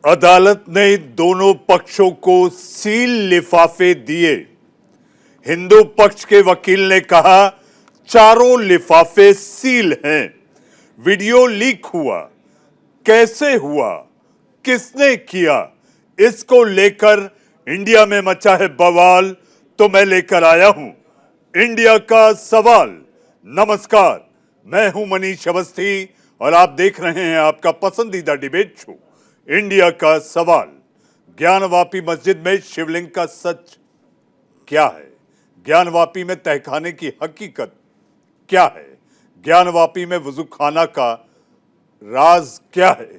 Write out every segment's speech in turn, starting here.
अदालत ने दोनों पक्षों को सील लिफाफे दिए। हिंदू पक्ष के वकील ने कहा चारों लिफाफे सील हैं। वीडियो लीक हुआ, कैसे हुआ, किसने किया, इसको लेकर इंडिया में मचा है बवाल। तो मैं लेकर आया हूं इंडिया का सवाल। नमस्कार, मैं हूं मनीष अवस्थी और आप देख रहे हैं आपका पसंदीदा डिबेट शो इंडिया का सवाल। ज्ञानवापी मस्जिद में शिवलिंग का सच क्या है? ज्ञानवापी में तहखाने की हकीकत क्या है? ज्ञानवापी में वजूखाना का राज क्या है?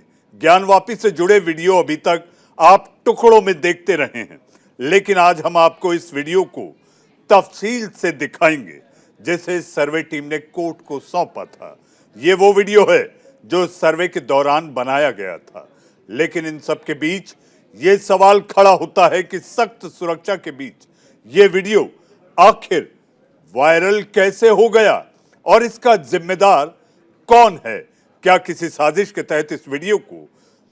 ज्ञानवापी से जुड़े वीडियो अभी तक आप टुकड़ों में देखते रहे हैं, लेकिन आज हम आपको इस वीडियो को तफसील से दिखाएंगे जिसे सर्वे टीम ने कोर्ट को सौंपा था। ये वो वीडियो है जो सर्वे के दौरान बनाया गया था, लेकिन इन सब के बीच ये सवाल खड़ा होता है कि सख्त सुरक्षा के बीच ये वीडियो आखिर वायरल कैसे हो गया और इसका जिम्मेदार कौन है? क्या किसी साजिश के तहत इस वीडियो को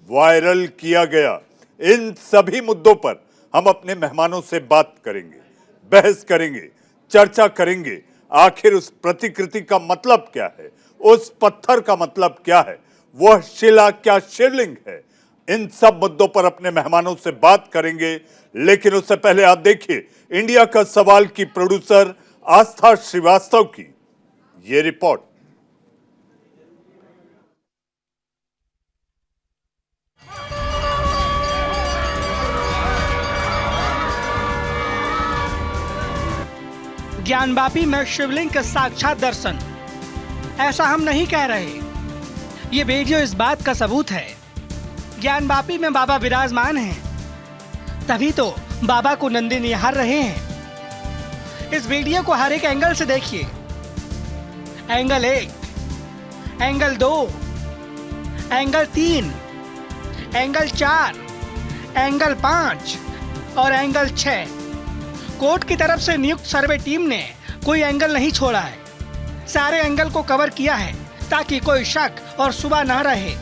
वायरल किया गया? इन सभी मुद्दों पर हम अपने मेहमानों से बात करेंगे, बहस करेंगे, चर्चा करेंगे। आखिर उस प्रतिकृति का मतलब क्या है, उस पत्थर का मतलब क्या है, वह शिला क्या शिवलिंग है? इन सब मुद्दों पर अपने मेहमानों से बात करेंगे। लेकिन उससे पहले आप देखिए इंडिया का सवाल की प्रोड्यूसर आस्था श्रीवास्तव की ये रिपोर्ट। ज्ञानवापी में शिवलिंग का साक्षात दर्शन, ऐसा हम नहीं कह रहे। ये वीडियो इस बात का सबूत है। ज्ञानवापी में बाबा विराजमान हैं, तभी तो बाबा को नंदी निहार रहे हैं। इस वीडियो को हर एक एंगल से देखिए। Angle 1, angle 2, angle 3, angle 4, angle 5 और एंगल 6। कोर्ट की तरफ से नियुक्त सर्वे टीम ने कोई एंगल नहीं छोड़ा है। सारे एंगल को कवर किया है ताकि कोई शक और शुबा न रहे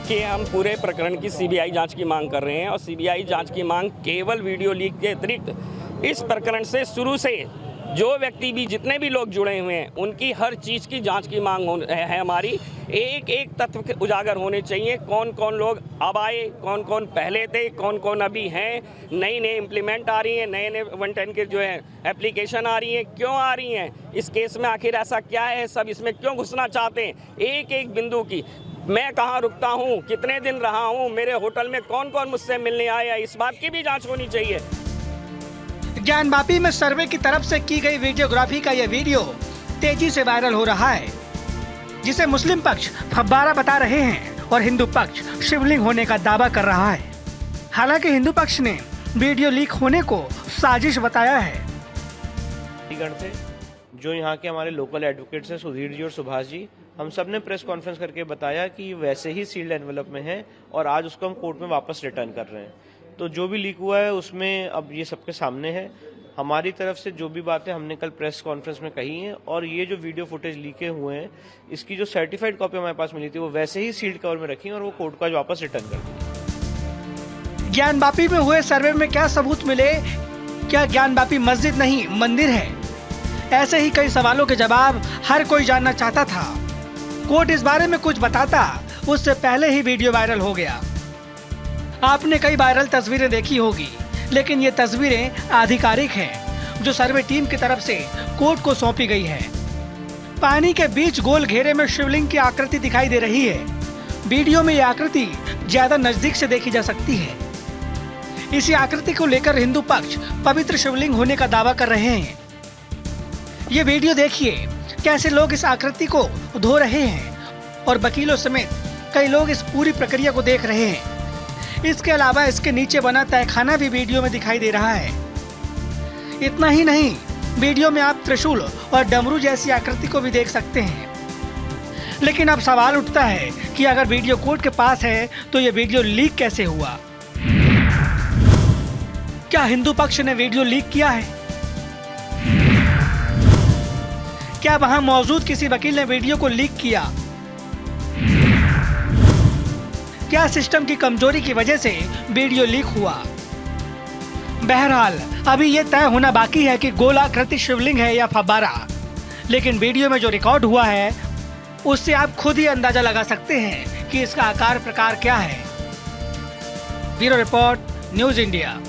कि हम पूरे प्रकरण की सीबीआई जांच की मांग कर रहे हैं। और सीबीआई जांच की मांग केवल वीडियो लीक के अतिरिक्त इस प्रकरण से शुरू से जो व्यक्ति भी, जितने भी लोग जुड़े हुए हैं, उनकी हर चीज़ की जांच की मांग है हमारी। एक एक तत्व के उजागर होने चाहिए। कौन कौन लोग अब आए, कौन कौन पहले थे, कौन कौन अभी हैं, नई नई इम्प्लीमेंट आ रही हैं, नए नए 110 के जो है एप्लीकेशन आ रही हैं, क्यों आ रही हैं, इस केस में आखिर ऐसा क्या है, सब इसमें क्यों घुसना चाहते हैं, एक एक बिंदु की। मैं कहाँ रुकता हूँ, कितने दिन रहा हूँ, मेरे होटल में कौन कौन मुझसे मिलने आया, इस बात की भी जाँच होनी चाहिए। ज्ञानवापी में सर्वे की तरफ से की गई वीडियोग्राफी का यह वीडियो तेजी से वायरल हो रहा है, जिसे मुस्लिम पक्ष फव्वारा बता रहे हैं और हिंदू पक्ष शिवलिंग होने का दावा कर रहा है। हालांकि हिंदू पक्ष ने वीडियो लीक होने को साजिश बताया है। से जो यहाँ के हमारे लोकल एडवोकेट्स हैं, सुधीर जी और सुभाष जी, हम सब ने प्रेस कॉन्फ्रेंस करके बताया कि वैसे ही सील्ड एनवेलप में है और आज उसको हम कोर्ट में वापस रिटर्न कर रहे हैं। तो जो भी लीक हुआ है उसमें अब ये सबके सामने है। हमारी तरफ से जो भी बातें हमने कल प्रेस कॉन्फ्रेंस में कही हैं, और ये जो वीडियो फुटेज लीके हुए हैं, इसकी जो सर्टिफाइड कॉपी हमारे पास मिली थी वो वैसे ही सील्ड कवर में रखी और वो कोर्ट को आज वापस रिटर्न कर दी। ज्ञानवापी में हुए सर्वे में क्या सबूत मिले? क्या ज्ञानवापी मस्जिद नहीं मंदिर है? ऐसे ही कई सवालों के जवाब हर कोई जानना चाहता था। कोर्ट इस बारे में कुछ बताता उससे पहले ही वीडियो वायरल हो गया। आपने कई वायरल तस्वीरें देखी होगी, लेकिन ये तस्वीरें आधिकारिक हैं जो सर्वे टीम की तरफ से कोर्ट को सौंपी गई है। पानी के बीच गोल घेरे में शिवलिंग की आकृति दिखाई दे रही है। वीडियो में यह आकृति ज्यादा नजदीक से देखी जा सकती है। इसी आकृति को लेकर हिंदू पक्ष पवित्र शिवलिंग होने का दावा कर रहे हैं। ये वीडियो देखिए कैसे लोग इस आकृति को धो रहे हैं और वकीलों समेत कई लोग इस पूरी प्रक्रिया को देख रहे हैं। इसके अलावा इसके नीचे बना तहखाना भी वीडियो में दिखाई दे रहा है। इतना ही नहीं, वीडियो में आप त्रिशूल और डमरू जैसी आकृति को भी देख सकते हैं। लेकिन अब सवाल उठता है कि अगर वीडियो कोर्ट के पास है तो ये वीडियो लीक कैसे हुआ? क्या हिंदू पक्ष ने वीडियो लीक किया है? क्या वहां मौजूद किसी वकील ने वीडियो को लीक किया? क्या सिस्टम की कमजोरी की वजह से वीडियो लीक हुआ? बहरहाल अभी ये तय होना बाकी है कि गोलाकृति शिवलिंग है या फव्वारा, लेकिन वीडियो में जो रिकॉर्ड हुआ है उससे आप खुद ही अंदाजा लगा सकते हैं कि इसका आकार प्रकार क्या है। Bureau report, news India.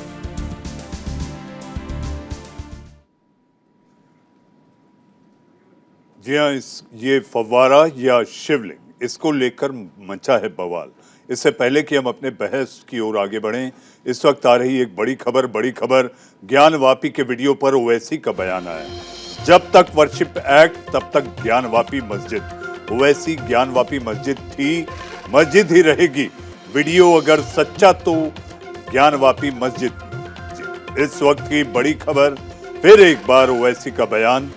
जी हाँ, ये फव्वारा या शिवलिंग, इसको लेकर मचा है बवाल। इससे पहले कि हम अपने बहस की ओर आगे बढ़ें, इस वक्त आ रही एक बड़ी खबर ज्ञानवापी के वीडियो पर ओवैसी का बयान आया। जब तक वर्शिप एक्ट तब तक ज्ञानवापी मस्जिद। ओवैसी ज्ञानवापी मस्जिद थी, मस्जिद ही रहेगी। वीडियो अगर सच्चा तो ज्ञानवापी मस्जिद। इस वक्त की बड़ी खबर, फिर एक बार ओवैसी का बयान।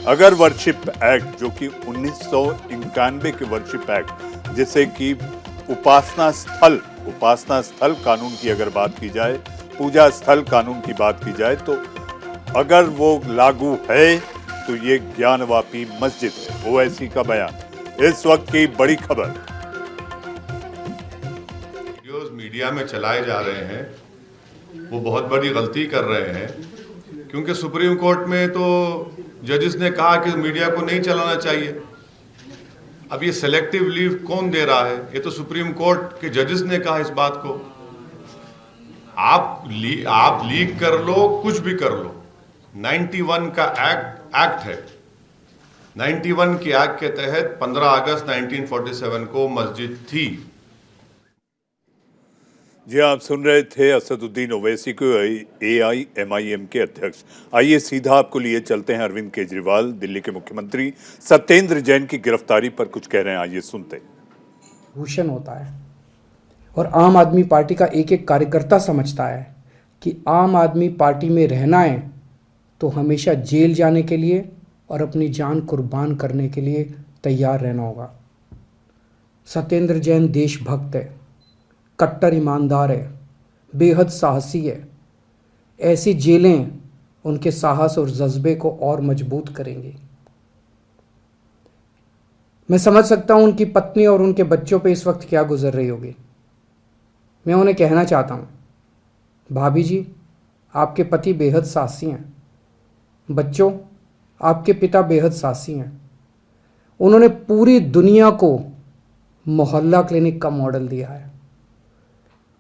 अगर वर्शिप एक्ट, जो कि 1991 के वर्शिप एक्ट, जिसे कि उपासना स्थल कानून की अगर बात की जाए, पूजा स्थल कानून की बात की जाए, तो अगर वो लागू है तो ये ज्ञानवापी मस्जिद है। ओवैसी का बयान, इस वक्त की बड़ी खबर। वीडियोस मीडिया में चलाए जा रहे हैं, वो बहुत बड़ी गलती कर रहे हैं, क्योंकि सुप्रीम कोर्ट में तो जजेस ने कहा कि मीडिया को नहीं चलाना चाहिए। अब ये सेलेक्टिव लीव कौन दे रहा है? ये तो सुप्रीम कोर्ट के जजेस ने कहा इस बात को। आप लीक कर लो, कुछ भी कर लो, 91 का एक्ट है। 91 के एक्ट के तहत 15 अगस्त 1947 को मस्जिद थी। जी, आप सुन रहे थे असदुद्दीन ओवैसी को, AIMIM के अध्यक्ष। आइए सीधा आपको लिए चलते हैं अरविंद केजरीवाल, दिल्ली के मुख्यमंत्री सत्येंद्र जैन की गिरफ्तारी पर कुछ कह रहे हैं। आइए सुनते हैं। भूषण होता है और आम आदमी पार्टी का एक एक कार्यकर्ता समझता है कि आम आदमी पार्टी में रहना है तो हमेशा जेल जाने के लिए और अपनी जान कुर्बान करने के लिए तैयार रहना होगा। सत्येंद्र जैन देशभक्त है, कट्टर ईमानदार है, बेहद साहसी है। ऐसी जेलें उनके साहस और जज्बे को और मजबूत करेंगी। मैं समझ सकता हूं उनकी पत्नी और उनके बच्चों पे इस वक्त क्या गुजर रही होगी। मैं उन्हें कहना चाहता हूं, भाभी जी, आपके पति बेहद साहसी हैं। बच्चों, आपके पिता बेहद साहसी हैं। उन्होंने पूरी दुनिया को मोहल्ला क्लिनिक का मॉडल दिया है।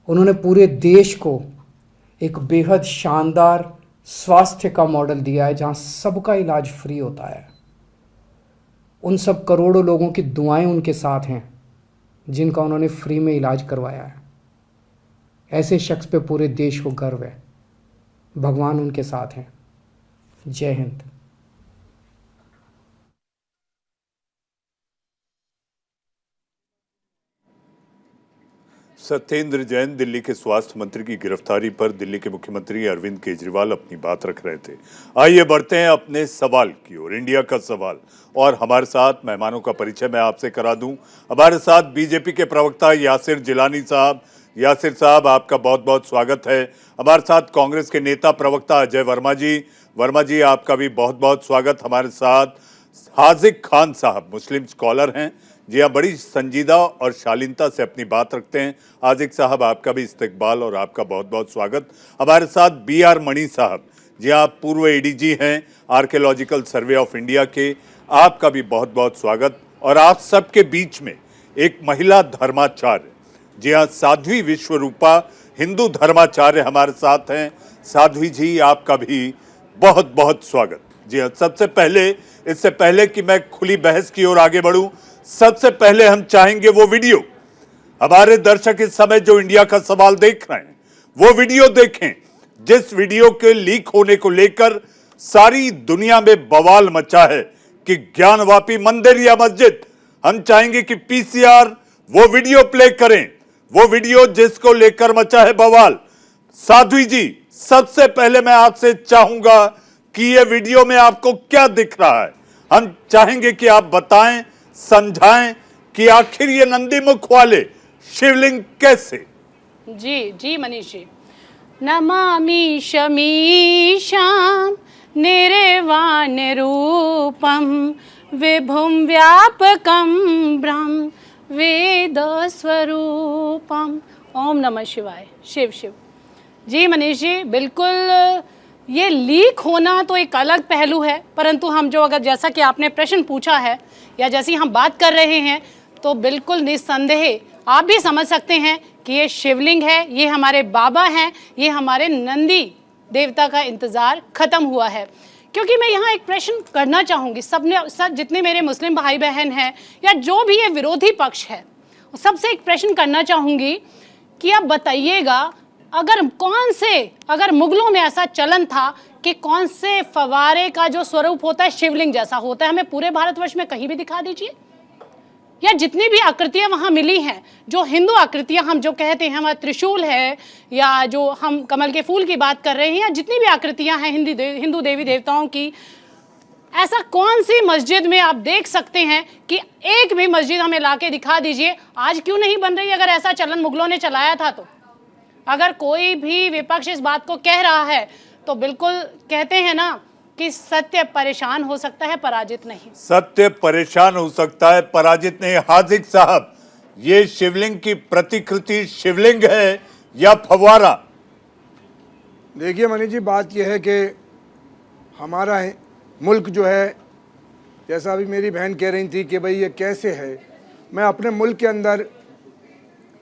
उन्होंने पूरे देश को एक बेहद शानदार स्वास्थ्य का मॉडल दिया है जहां सबका इलाज फ्री होता है। उन सब करोड़ों लोगों की दुआएं उनके साथ हैं जिनका उन्होंने फ्री में इलाज करवाया है। ऐसे शख्स पे पूरे देश को गर्व है। भगवान उनके साथ हैं। जय हिंद। सत्येंद्र जैन दिल्ली के स्वास्थ्य मंत्री की गिरफ्तारी पर दिल्ली के मुख्यमंत्री अरविंद केजरीवाल अपनी बात रख रहे थे। आइए बढ़ते हैं अपने सवाल की ओर, इंडिया का सवाल। और हमारे साथ मेहमानों का परिचय मैं आपसे करा दूं। हमारे साथ बीजेपी के प्रवक्ता यासिर जिलानी साहब। यासिर साहब, आपका बहुत बहुत स्वागत है। हमारे साथ कांग्रेस के नेता प्रवक्ता अजय वर्मा जी। वर्मा जी, आपका भी बहुत बहुत स्वागत। हमारे साथ हाजिक खान साहब, मुस्लिम स्कॉलर हैं। जी हाँ, बड़ी संजीदा और शालीनता से अपनी बात रखते हैं। हाजिक साहब, आपका भी इस्तकबाल और आपका बहुत बहुत स्वागत। हमारे साथ BR मणि साहब, जी हाँ, पूर्व ADG हैं आर्कियोलॉजिकल सर्वे ऑफ इंडिया के। आपका भी बहुत बहुत स्वागत। और आप सबके बीच में एक महिला धर्माचार्य, जी हाँ, साध्वी विश्वरूपा, हिंदू धर्माचार्य हमारे साथ हैं। साध्वी जी, आपका भी बहुत बहुत स्वागत। जी हाँ, सबसे पहले, इससे पहले कि मैं खुली बहस की ओर आगे बढ़ूं, सबसे पहले हम चाहेंगे वो वीडियो, हमारे दर्शक इस समय जो इंडिया का सवाल देख रहे हैं वो वीडियो देखें, जिस वीडियो के लीक होने को लेकर सारी दुनिया में बवाल मचा है कि ज्ञानवापी मंदिर या मस्जिद। हम चाहेंगे कि PCR वो वीडियो प्ले करें, वो वीडियो जिसको लेकर मचा है बवाल। साध्वी जी, सबसे पहले मैं आपसे चाहूंगा कि ये वीडियो में आपको क्या दिख रहा है। हम चाहेंगे कि आप बताएं, समझाएं कि आखिर ये नंदीमुख वाले शिवलिंग कैसे। जी मनीष जी। नमामि शमीशां निर्वाण रूपम विभुम व्यापकं ब्रह्म वेद स्वरूपम। ओम नमः शिवाय। शिव शिव। जी मनीष जी, बिल्कुल ये लीक होना तो एक अलग पहलू है, परंतु हम जो अगर जैसा कि आपने प्रश्न पूछा है या जैसी हम बात कर रहे हैं तो बिल्कुल निस्संदेह आप भी समझ सकते हैं कि ये शिवलिंग है, ये हमारे बाबा हैं, ये हमारे नंदी देवता का इंतज़ार ख़त्म हुआ है। क्योंकि मैं यहाँ एक प्रश्न करना चाहूँगी, सब जितने मेरे मुस्लिम भाई बहन हैं या जो भी ये विरोधी पक्ष है, सबसे एक प्रश्न करना चाहूँगी कि आप बताइएगा, अगर मुगलों में ऐसा चलन था कि कौन से फवारे का जो स्वरूप होता है शिवलिंग जैसा होता है, हमें पूरे भारतवर्ष में कहीं भी दिखा दीजिए। या जितनी भी आकृतियां वहाँ मिली हैं, जो हिंदू आकृतियां हम जो कहते हैं, हमारा त्रिशूल है या जो हम कमल के फूल की बात कर रहे हैं, या जितनी भी आकृतियां हैं हिंदू देवी देवताओं की, ऐसा कौन सी मस्जिद में आप देख सकते हैं कि एक भी मस्जिद हमें लाके दिखा दीजिए। आज क्यों नहीं बन रही? अगर ऐसा चलन मुगलों ने चलाया था तो अगर कोई भी विपक्ष इस बात को कह रहा है तो बिल्कुल कहते हैं ना कि सत्य परेशान हो सकता है, पराजित नहीं। सत्य परेशान हो सकता है, पराजित नहीं। हाजिक साहब, ये शिवलिंग की प्रतिकृति शिवलिंग है या फव्वारा? देखिए मनीष जी, बात यह है कि हमारा मुल्क जो है, जैसा अभी मेरी बहन कह रही थी कि भाई ये कैसे है, मैं अपने मुल्क के अंदर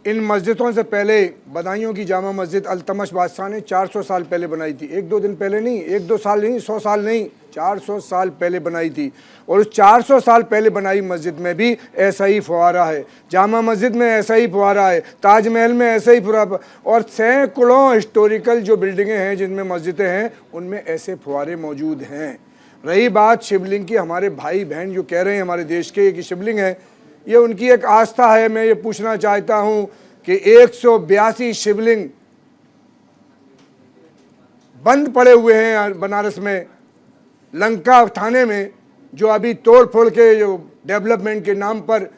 इन मस्जिदों से पहले बदायूं की जामा मस्जिद अल्तमश बादशाह ने 400 साल पहले बनाई थी। 1-2 दिन पहले नहीं, 1-2 साल नहीं, 100 साल नहीं, 400 साल पहले बनाई थी। और उस 400 साल पहले बनाई मस्जिद में भी ऐसा ही फव्वारा है, जामा मस्जिद में ऐसा ही फव्वारा है, ताजमहल में ऐसा ही फव्वारा, और सैकड़ों हिस्टोरिकल जो बिल्डिंगें हैं जिनमें मस्जिदें हैं उनमें ऐसे फव्वारे मौजूद हैं। रही बात शिवलिंग की, हमारे भाई बहन जो कह रहे हैं हमारे देश के कि शिवलिंग है, ये उनकी एक आस्था है। मैं ये पूछना चाहता हूं कि 182 शिवलिंग बंद पड़े हुए हैं बनारस में, लंका थाने में, जो अभी तोड़ फोड़ के जो डेवलपमेंट के नाम पर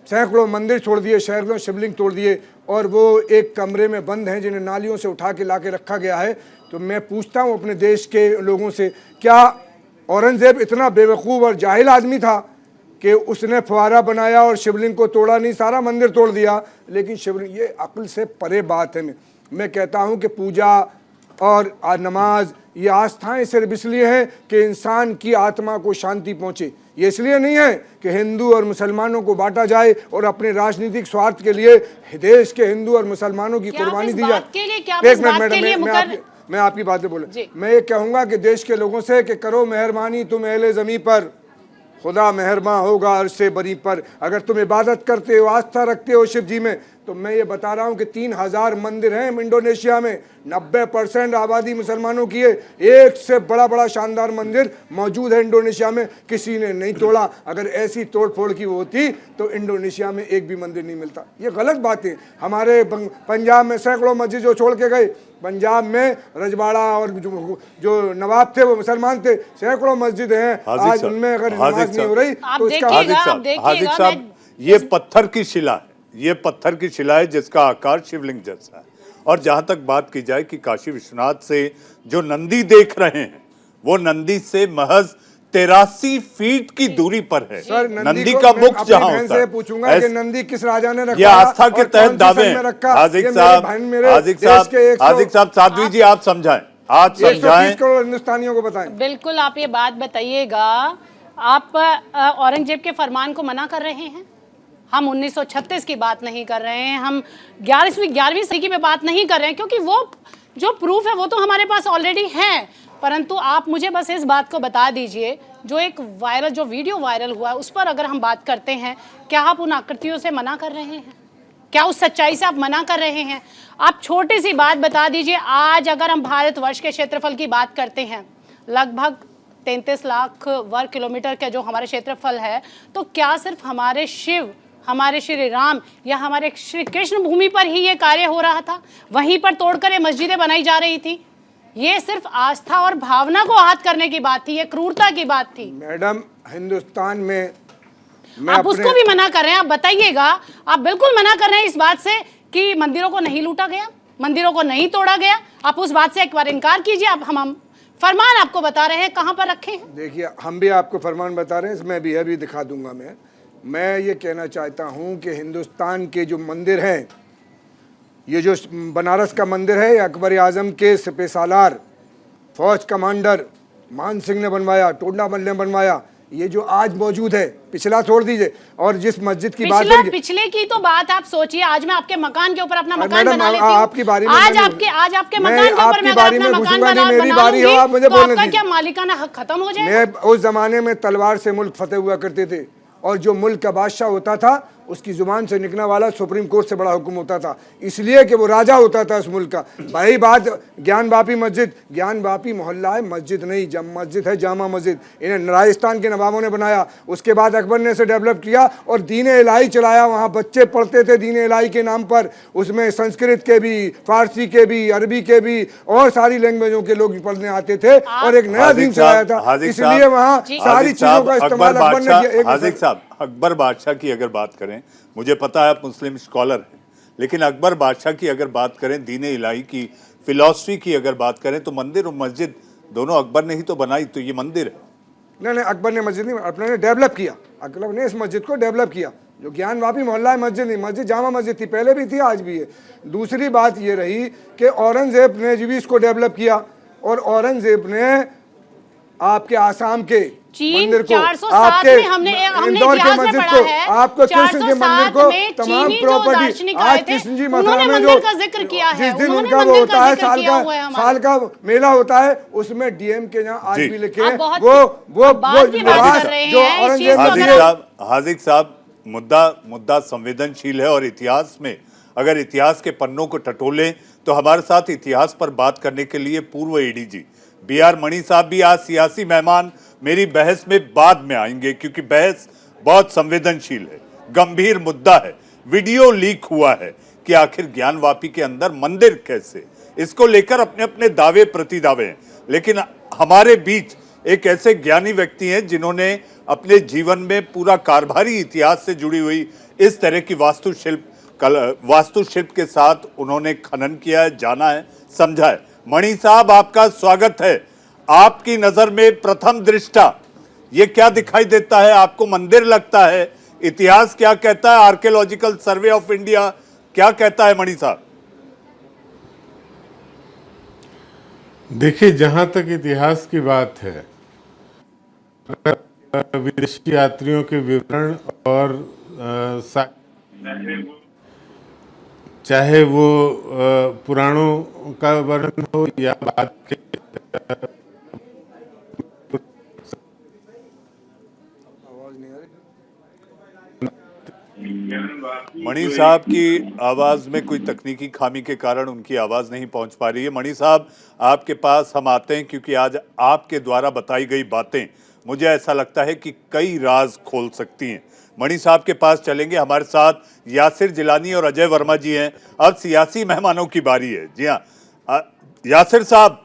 सैकड़ों मंदिर छोड़ दिए, सैकड़ों शिवलिंग तोड़ दिए, और वो एक कमरे में बंद हैं जिन्हें नालियों से उठा के ला के रखा गया है। तो मैं पूछता हूँ अपने देश के लोगों से, क्या औरंगजेब इतना बेवकूफ़ और जाहिल आदमी था कि उसने फव्वारा बनाया और शिवलिंग को तोड़ा नहीं, सारा मंदिर तोड़ दिया? लेकिन शिवलिंग, ये अक्ल से परे बात है। मैं कहता हूँ कि पूजा और नमाज, ये आस्थाएं सिर्फ इसलिए हैं कि इंसान की आत्मा को शांति पहुँचे। ये इसलिए नहीं है कि हिंदू और मुसलमानों को बांटा जाए और अपने राजनीतिक स्वार्थ के लिए देश के हिंदू और मुसलमानों की कुर्बानी दी जाए। एक मिनट मैडम, मैं आपकी बातें बोले, मैं ये कहूँगा कि देश के लोगों से कि करो मेहरबानी तुम अहले ज़मीं पर, खुदा मेहरबान होगा अर्श से बरी पर। अगर तुम इबादत करते हो, आस्था रखते हो शिव जी में, तो मैं ये बता रहा हूँ कि 3000 मंदिर हैं इंडोनेशिया में, 90% आबादी मुसलमानों की है, एक से बड़ा बड़ा शानदार मंदिर मौजूद है इंडोनेशिया में, किसी ने नहीं तोड़ा। अगर ऐसी तोड़ फोड़ की वो होती तो इंडोनेशिया में एक भी मंदिर नहीं मिलता। ये गलत बात है। हमारे पंजाब में सैकड़ों मस्जिद जो छोड़ के गए, पंजाब में रजवाड़ा और जो नवाब थे वो मुसलमान थे, सैकड़ों मस्जिद हैं, आज उनमें अगर नमाज नहीं हो रही तो इसका। हाजिक साहब, ये पत्थर की शिला है, ये पत्थर की शिला है जिसका आकार शिवलिंग जैसा है। और जहां तक बात की जाए कि काशी विश्वनाथ से जो नंदी देख रहे हैं, वो नंदी से महज 83 फीट की दूरी पर है। सर, नंदी का मुख जहां होता है, पूछूंगा कि नंदी किस राजा ने रखा, ये आस्था के तहत दावे हैं। हाजिक साहब, साध्वी जी आप समझाएं, आज समझाएं, हिंदुस्तानियों को बताएं। बिल्कुल, आप ये बात बताइएगा, आप औरंगजेब के फरमान को मना कर रहे हैं। हम 1936 की बात नहीं कर रहे हैं, हम 11वीं सदी में बात नहीं कर रहे हैं, क्योंकि वो जो प्रूफ है वो तो हमारे पास ऑलरेडी है। परंतु आप मुझे बस इस बात को बता दीजिए, जो वीडियो वायरल हुआ है उस पर अगर हम बात करते हैं, क्या आप उन आकृतियों से मना कर रहे हैं? क्या उस सच्चाई से आप मना कर रहे हैं? आप छोटी सी बात बता दीजिए, आज अगर हम भारतवर्ष के क्षेत्रफल की बात करते हैं, लगभग 33 लाख वर्ग किलोमीटर का जो हमारा क्षेत्रफल है, तो क्या सिर्फ हमारे शिव, हमारे श्री राम या हमारे श्री कृष्ण भूमि पर ही ये कार्य हो रहा था? वहीं पर तोड़कर ये मस्जिदें बनाई जा रही थी? ये सिर्फ आस्था और भावना को आहत करने की बात थी, ये क्रूरता की बात थी। मैडम, हिंदुस्तान में आप उसको भी मना कर रहे हैं। आप बताइएगा, आप बिल्कुल मना कर रहे हैं इस बात से कि मंदिरों को नहीं लूटा गया, मंदिरों को नहीं तोड़ा गया। आप उस बात से एक बार इनकार कीजिए। आप हम फरमान आपको बता रहे हैं, कहाँ पर रखे हैं? देखिए, हम भी आपको फरमान बता रहे हैं, मैं भी अभी दिखा दूंगा। मैं ये कहना चाहता हूँ कि हिंदुस्तान के जो मंदिर हैं, ये जो बनारस का मंदिर है, अकबर आजम के सिपह सालार फौज कमांडर मान सिंह ने बनवाया, टोडामल ने बनवाया। ये जो आज मौजूद है, पिछला छोड़ दीजिए, और जिस मस्जिद की बात करेंगे, पिछले की तो बात आप सोचिए। आज मैं आपके मकान के ऊपर अपना मकान मैडम, बना लेती हूँ। आपकी बारी में आज आपके मकान के ऊपर मैं बारी अपना में मकान घुसूंगा नहीं, मेरी बना बारी हो, आप मुझे तो बोलने आपका दीजिए। क्या मालिकाना हक खत्म हो जाएगा? मैं उस जमाने में तलवार से मुल्क फतेह हुआ करते थे, और जो मुल्क का बादशाह होता था उसकी जुबान से निकलने वाला सुप्रीम कोर्ट से बड़ा हुक्म होता था, इसलिए कि वो राजा होता था उस मुल्क का। भाई बात ज्ञान वापी मस्जिद, ज्ञान वापी मोहल्ला है, मस्जिद नहीं, मस्जिद है जामा मस्जिद। इन्हें राजस्थान के नवाबों ने बनाया, उसके बाद अकबर ने इसे डेवलप किया और दीन इलाही चलाया। वहाँ बच्चे पढ़ते थे दीन इलाही के नाम पर, उसमें संस्कृत के भी, फारसी के भी, अरबी के भी और सारी लैंग्वेजों के लोग पढ़ने आते थे, और एक नया दीन चलाया था, इसलिए वहाँ सारी चीजों का इस्तेमाल अकबर ने किया। हाजिक साहब, अकबर बादशाह की अगर बात करें, मुझे पता है आप मुस्लिम स्कॉलर हैं, लेकिन अकबर बादशाह की अगर बात करें, दीन इलाही की, फिलॉसफी की अगर बात करें, तो मंदिर और मस्जिद दोनों अकबर ने ही तो बनाई, तो ये मंदिर है। नहीं, अकबर ने मस्जिद नहीं, अकबर ने डेवलप किया, अकबर ने इस मस्जिद को डेवलप किया। जो ज्ञान वापी मोहल्ला है, मस्जिद नहीं, मस्जिद जामा मस्जिद थी, पहले भी थी, आज भी है। दूसरी बात ये रही कि औरंगजेब ने भी इसको डेवलप किया, और औरंगजेब ने आपके आसाम के मंदिर को, आपके इंदौर के मस्जिद को, आपको कृष्ण के मंदिर को, तमाम प्रॉपर्टी, आज कृष्ण जी मथुरा में जो जिस दिन उनका वो होता है, साल का मेला होता है, उसमें डीएम के यहाँ आज भी लिखे हैं वो जो औरंगजेब। हाजिक साहब, मुद्दा संवेदनशील है, और इतिहास में अगर इतिहास के पन्नों को टटोलें तो हमारे साथ इतिहास पर बात करने के लिए पूर्व एडीजी बीआर मणि साहब भी आज सियासी मेहमान मेरी बहस में बाद में आएंगे, क्योंकि बहस बहुत संवेदनशील है, गंभीर मुद्दा है। वीडियो लीक हुआ है कि आखिर ज्ञान वापी के अंदर मंदिर कैसे, इसको लेकर अपने अपने दावे प्रतिदावे हैं, लेकिन हमारे बीच एक ऐसे ज्ञानी व्यक्ति हैं जिन्होंने अपने जीवन में पूरा कारभारी इतिहास से जुड़ी हुई इस तरह की वास्तुशिल्प के साथ उन्होंने खनन किया है, जाना है, समझा है। मणि साहब, आपका स्वागत है। आपकी नजर में प्रथम दृष्टा ये क्या दिखाई देता है? आपको मंदिर लगता है? इतिहास क्या कहता है? आर्कियोलॉजिकल सर्वे ऑफ इंडिया क्या कहता है? मणि साहब, देखिए, जहां तक इतिहास की बात है, विदेशी यात्रियों के विवरण और चाहे वो पुराणों का वर्णन हो या बाद के, मणि साहब की आवाज में कोई तकनीकी खामी के कारण उनकी आवाज नहीं पहुंच पा रही है। मणि साहब, आपके पास हम आते हैं क्योंकि आज आपके द्वारा बताई गई बातें मुझे ऐसा लगता है कि कई राज खोल सकती हैं। मणि साहब के पास चलेंगे। हमारे साथ यासिर जिलानी और अजय वर्मा जी हैं। अब सियासी मेहमानों की बारी है। जी हाँ, यासिर साहब,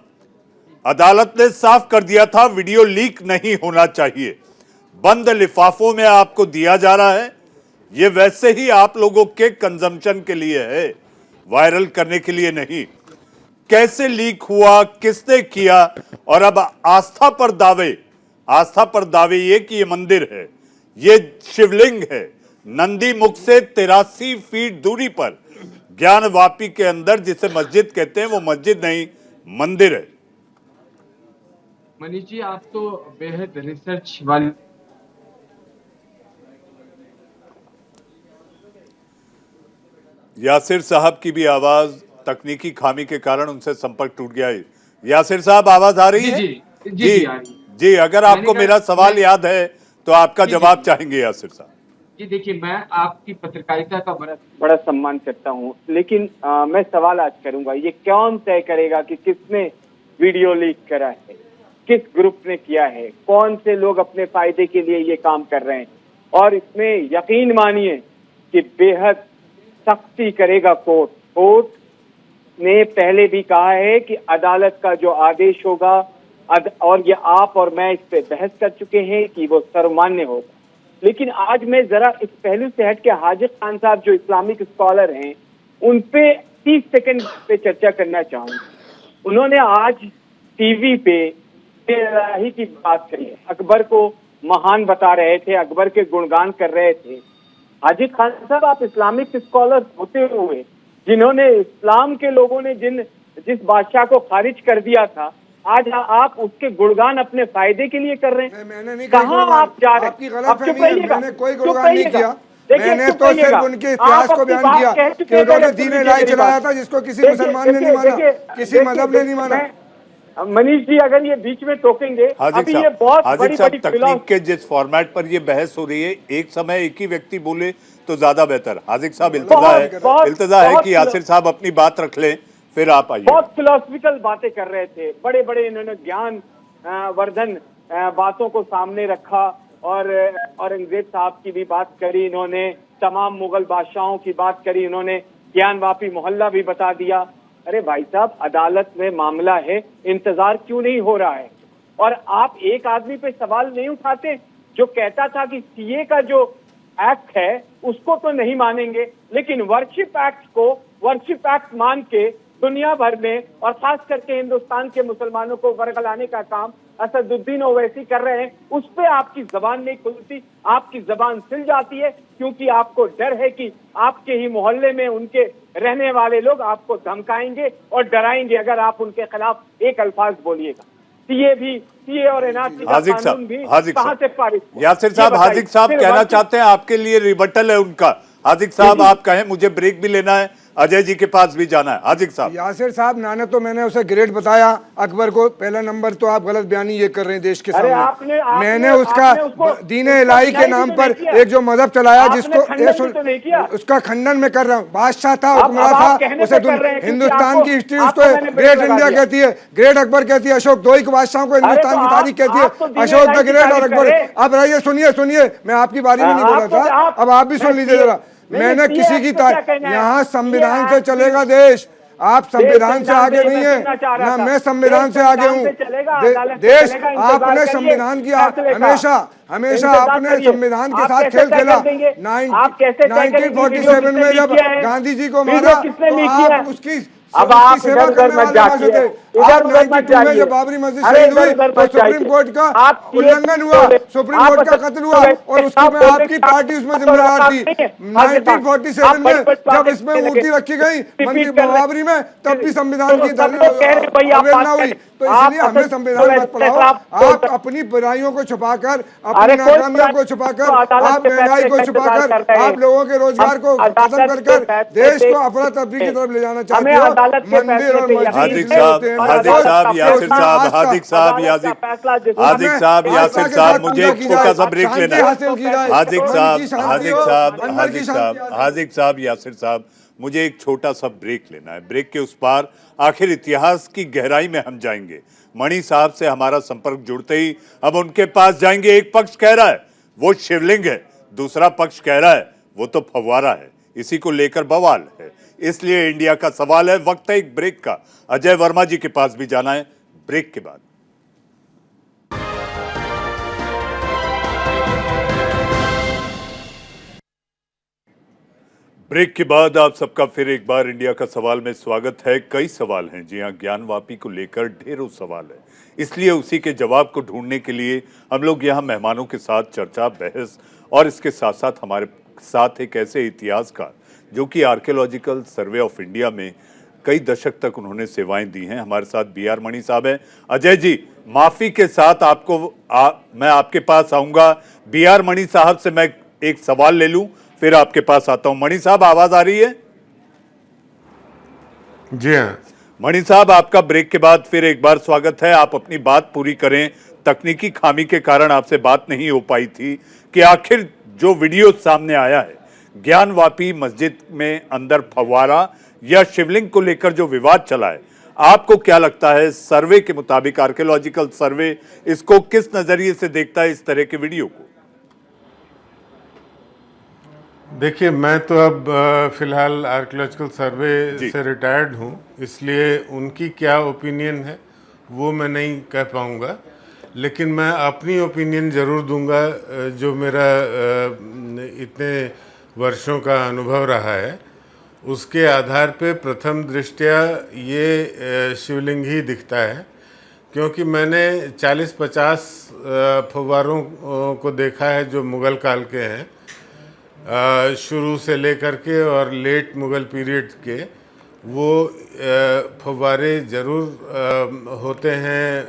अदालत ने साफ कर दिया था वीडियो लीक नहीं होना चाहिए, बंद लिफाफों में आपको दिया जा रहा है। ये वैसे ही आप लोगों के कंजम्पशन के लिए है, वायरल करने के लिए नहीं। कैसे लीक हुआ, किसने किया, और अब आस्था पर दावे ये कि ये मंदिर है, ये शिवलिंग है, नंदी मुख से 83 फीट दूरी पर ज्ञान वापी के अंदर, जिसे मस्जिद कहते हैं, वो मस्जिद नहीं मंदिर है। मनीष जी, आप तो बेहद रिसर्च वाली, यासिर साहब की भी आवाज तकनीकी खामी के कारण उनसे संपर्क टूट गया है। यासिर साहब, आवाज आ रही है? जी, अगर आपको मेरा सवाल याद है तो आपका जवाब चाहेंगे यासिर साहब। जी देखिए, मैं आपकी पत्रकारिता का बड़ा सम्मान करता हूँ, लेकिन मैं सवाल आज करूंगा, ये कौन तय करेगा कि किसने वीडियो लीक करा है, किस ग्रुप ने किया है, कौन से लोग अपने फायदे के लिए ये काम कर रहे हैं? और इसमें यकीन मानिए कि बेहद सख्ती करेगा कोर्ट। कोर्ट ने पहले भी कहा है कि अदालत का जो आदेश होगा, और ये आप और मैं इस पे बहस कर चुके हैं कि वो सर्वमान्य होगा। लेकिन आज मैं जरा इस पहलू से हट के हाजिक खान साहब जो इस्लामिक स्कॉलर हैं, उन पे 30 सेकंड पे चर्चा करना चाहूंगा। उन्होंने आज टीवी पे इलाही की बात करी है, अकबर को महान बता रहे थे, अकबर के गुणगान कर रहे थे। हाजिद खान साहब, आप इस्लामिक स्कॉलर होते हुए जिन्होंने इस्लाम के लोगों ने जिस बादशाह को खारिज कर दिया था, आज आप उसके गुणगान अपने फायदे के लिए कर रहे हैं। मैंने नहीं कहाँ आप जा रहे हैं? आपकी गलतफहमी है, मैंने कोई गुणगान नहीं किया। मैंने तो सिर्फ उनके इतिहास को बयान किया कि उन्होंने दीन इलाही चलाया था जिसको किसी मुसलमान ने नहीं माना, किसी मजहब ने नहीं माना। मनीष जी, अगर ये बीच में टोकेंगे, अभी ये बहुत बड़ी तकनीक के जिस फॉर्मेट पर ये बहस हो रही है, एक समय एक ही व्यक्ति बोले तो ज्यादा बेहतर। हाजिक साहब, इल्तजा है कि यासिर साहब अपनी बात रख लें, फिर आप आइए। बहुत फिलोसफिकल बातें कर रहे थे, बड़े बड़े इन्होंने ज्ञान वर्धन बातों को सामने रखा और औरंगजेब साहब की भी बात करी इन्होंने, तमाम मुगल बादशाहों की बात करी इन्होंने, ज्ञानवापी मोहल्ला भी बता दिया। अरे भाई साहब, अदालत में मामला है, इंतजार क्यों नहीं हो रहा है? और आप एक आदमी पे सवाल नहीं उठाते जो कहता था कि सीए का जो एक्ट है उसको तो नहीं मानेंगे, लेकिन वर्शिप एक्ट को वर्शिप एक्ट मान के दुनिया भर में और खास करके हिंदुस्तान के मुसलमानों को वर्गलाने का काम असदुद्दीन ओवैसी कर रहे हैं। उस पे आपकी जबान नहीं खुलती, आपकी जबान सिल जाती है, क्योंकि आपको डर है कि आपके ही मोहल्ले में उनके रहने वाले लोग आपको धमकाएंगे और डराएंगे अगर आप उनके खिलाफ एक अल्फाज बोलिएगा। सीए और एनआरसी का कानून भी कहां से पारित? यासिर साहब, हाजिक साहब कहना चाहते हैं, आपके लिए रिबटल है उनका। हाजिक साहब, आप कहें, मुझे ब्रेक भी लेना है, अजय जी के पास भी जाना है। हाजिक साहब। यासिर साहब, मैंने उसे ग्रेड बताया अकबर को, पहला नंबर तो आप गलत बयानी ये कर रहे हैं देश के सामने। मैंने उसका दीन इलाही के नाम पर एक जो मजहब चलाया जिसको उसका खंडन में कर रहा हूँ। बादशाह था, हुक्मरान था, उसे हिंदुस्तान की हिस्ट्री उसको ग्रेट इंडिया कहती है, ग्रेट अकबर कहती है, अशोक, दो ही बादशाहों को हिंदुस्तान की तारीख कहती है, अशोक द ग्रेट और अकबर। अब रहिए, सुनिए, मैं आपकी बारी में नहीं बोला था, अब आप भी सुन लीजिए जरा। मैंने किसी की यहाँ संविधान से चलेगा देश, आप संविधान से आगे नहीं है ना, मैं संविधान से आगे हूँ। देश आपने संविधान की हमेशा आपने संविधान के साथ खेल खेला। 1947 में जब गांधी जी को मारा तो आप उसकी अब आप सेवा करने वाले जाते, आप 92 में जब बाबरी मस्जिद शहीद हुई तो सुप्रीम कोर्ट का उल्लंघन हुआ, सुप्रीम कोर्ट का कत्ल हुआ और उसमें आपकी पार्टी उसमें जिम्मेदार थी। 1947 में जब इसमें मूर्ति रखी गई मंदिर बाबरी में, तब भी संविधान की अवहेलना हुई। तो इसलिए हमें संविधान मत पढ़ाओ। आप अपनी बुराइयों को छुपाकर, अपनी नाकामियों को छुपाकर, आप महंगाई को छुपाकर, आप लोगों के रोजगार को खत्म कर देश को अफरा तफरी की तरफ ले जाना चाहते हो। मंदिर और हाजिक साहब, यासिर साहब, हाजिक साहब, यासिर साहब, मुझे एक छोटा सा ब्रेक लेना है। हाजिक साहब, यासिर साहब, मुझे एक छोटा सा ब्रेक लेना है। ब्रेक के उस पार आखिर इतिहास की गहराई में हम जाएंगे। मणि साहब से हमारा संपर्क जुड़ते ही हम उनके पास जाएंगे। एक पक्ष कह रहा है वो शिवलिंग है, दूसरा पक्ष कह रहा है वो तो फव्वारा है। इसी को लेकर बवाल है, इसलिए इंडिया का सवाल है। वक्त है एक ब्रेक का। अजय वर्मा जी के पास भी जाना है ब्रेक के बाद। ब्रेक के बाद आप सबका फिर एक बार इंडिया का सवाल में स्वागत है। कई सवाल हैं, जी हाँ, ज्ञानवापी को लेकर ढेरों सवाल है, इसलिए उसी के जवाब को ढूंढने के लिए हम लोग यहाँ मेहमानों के साथ चर्चा, बहस और इसके साथ साथ हमारे साथ एक ऐसे इतिहासकार जो कि आर्कियोलॉजिकल सर्वे ऑफ इंडिया में कई दशक तक उन्होंने सेवाएं दी हैं। हमारे साथ BR मणि साहब हैं। अजय जी, माफी के साथ आपको मैं आपके पास आऊंगा। BR मणि साहब से मैं एक सवाल ले लूं, फिर आपके पास आता हूं। मणि साहब, आवाज आ रही है? जी हाँ। मणि साहब, आपका ब्रेक के बाद फिर एक बार स्वागत है। आप अपनी बात पूरी करें। तकनीकी खामी के कारण आपसे बात नहीं हो पाई थी कि आखिर जो वीडियो सामने आया है, ज्ञानवापी मस्जिद में अंदर फव्वारा या शिवलिंग को लेकर जो विवाद चला है, आपको क्या लगता है? सर्वे के मुताबिक, आर्कियोलॉजिकल सर्वे इसको किस नजरिए से देखता है, इस तरह के वीडियो को? देखिए, मैं तो अब फिलहाल आर्कियोलॉजिकल सर्वे से रिटायर्ड हूँ, इसलिए उनकी क्या ओपिनियन है वो मैं नहीं कह पाऊँगा, लेकिन मैं अपनी ओपिनियन ज़रूर दूंगा जो मेरा इतने वर्षों का अनुभव रहा है। उसके आधार पे प्रथम दृष्टया ये शिवलिंग ही दिखता है, क्योंकि मैंने 40-50 फव्वारों को देखा है जो मुग़ल काल के हैं, शुरू से लेकर के और लेट मुग़ल पीरियड के। वो फव्वारे ज़रूर होते हैं,